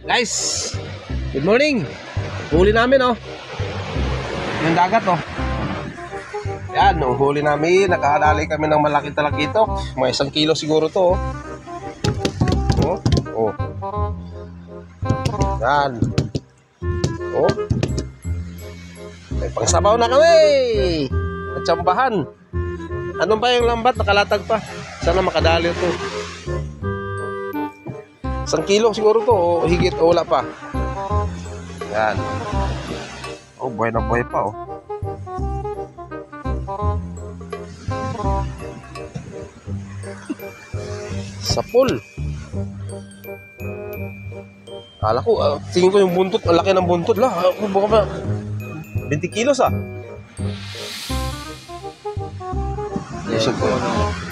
Guys, good morning. Huli namin oh. Yung dagat oh. Yan, nung huli namin, nakahadali kami ng malaking talakitok. Mga 1 kilo siguro to oh. Oh. Yan. Oh. May pangsabaw na kami. At tsambahan. Ano ba yung lambat? Nakalatag pa. Sana makadali to. 1 kilo siguro to o higit o wala pa. Yan. Oh, buhay na buhay pa oh. Sapul. Kala ko, tingin ko yung buntot, ang laki ng buntot lah. Baka ba 20 kilos ah.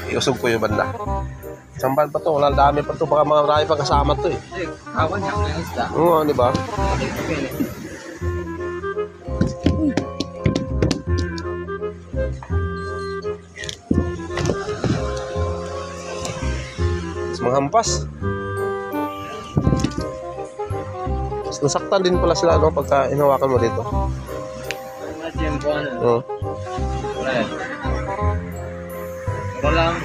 Iusog ko yung banda. Samban pa to, wala dami pa to, baka mga marami pa kasama to eh. Kawan niya ang isda. Oo, di ba? Mas manghampas. Mas nasaktan din pala sila no, pagka inawakan mo dito. Imagine ko ano. Oo. Ito lang.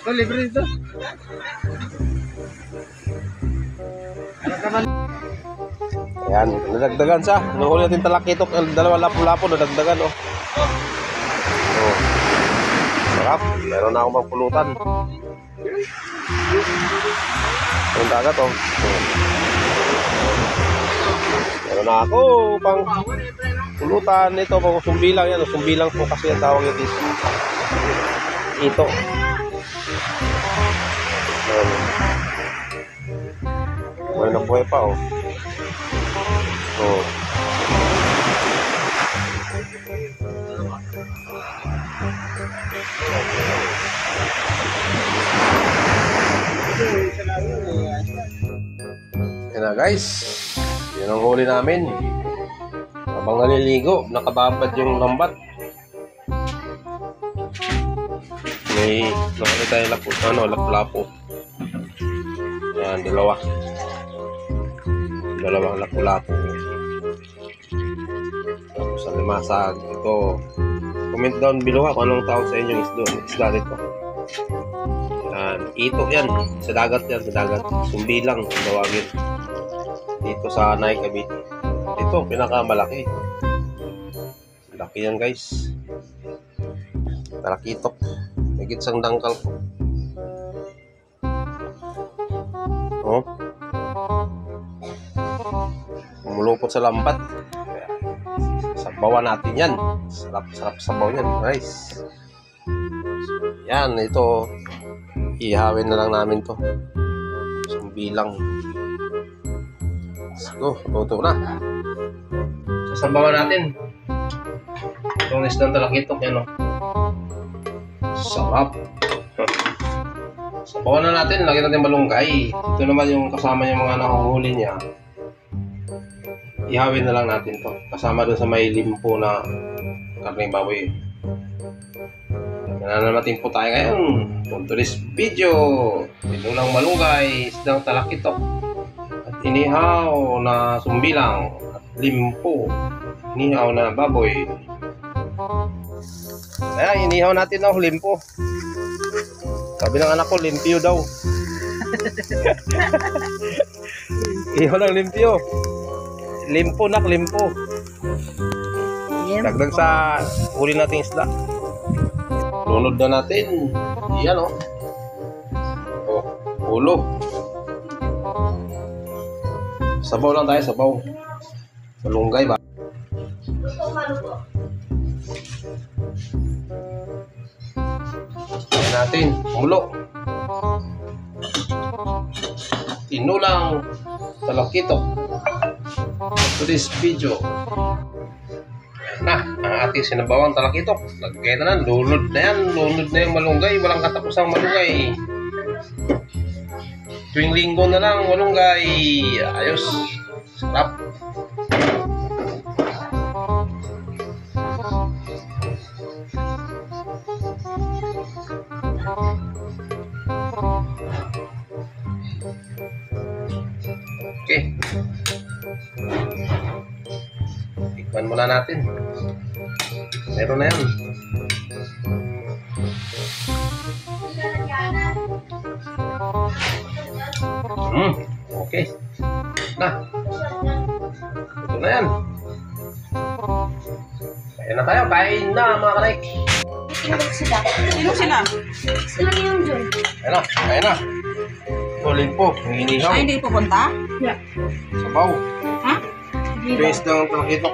Ito, libre ito. Ano ka man? Ayan, nadagdagan siya. Nung natin talakitok, 2 lapo-lapo, nadagdagan oh. Oh. Sarap. Meron na akong magpulutan. Yung dagat oh. Meron na ako pang pulutan. Ito pang sumbilang yan. Sumbilang po kasi ang tawag ito. Ito. Buhay na buhay pa oh. Oh. Yan na guys. Yan ang huli namin. Habang naliligo, nakababad yung lambat. May nakakita yung lapu-lapo. Yan, dalawang lapu-lapo. Tapos ang limasag. Ito. Comment down below kung anong tawag sa inyo isda nito. Yan, ito yan. Sa dagat yan, sa dagat. Sumbilang, tawagin. Dito sa Nay Cavite. Ito, pinakamalaki. Laki yan guys. Talakitok. Higit sang dangkal po. Oh. Umulupot sa lambat. Sabawan natin yan. Sarap sabaw yan guys. Yan, ito. Ihawin na lang namin to. Sumbilang. Let's go. Luto na. Sasabawan natin. Itong isdang talakitok yan oh. Sarap. Sabawan na natin. Lagyan natin malunggay. Ito naman yung kasama yung mga nakuhuli niya. Ihawin na lang natin to. Kasama dun sa may limpo na karning baboy. Nananatin po tayo ngayon. For today's video, tinulang malunggay, isdang talakitok, at inihaw na sumbilang, at limpo, inihaw na baboy. Kaya inihaw natin ng limpo. Sabi ng anak ko, limpyo daw. Inihaw ng limpyo. Limpo nak, limpo. Dagdag sa huli nating isda. Lunod na natin. Yan oh. Oh, ulo. Sabaw lang tayo, sabaw. Malunggay ba? Ayan natin, ulo. Tinulang talakitok. Today's video. Na, ang ating sinabawang talakitok. Lagay na lang, lunod na yan. Lunod na yung malunggay. Walang katapusang malunggay. Tuwing linggo na lang, malunggay. Ayos. Sarap. Okay. Tikman muna natin. Meron na yan. Okay. Na. Ito na yan. Kaya na tayo. Kain na mga kanaik. Tinawag sila. Sino sila? Sila yung John. Kaya na. Kaya na. Tuloy po. Ang inihaw. Ay, hindi pupunta? Yeah. Sabaw. Ha? Base ng talakito.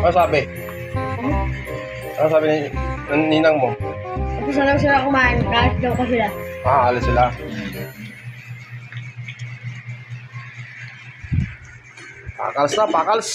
Ano sabi? Ano sabi ni ninang mo? Tapos na lang sila kumain. Kahit daw ka sila. Alis sila. Pakals na, pakals.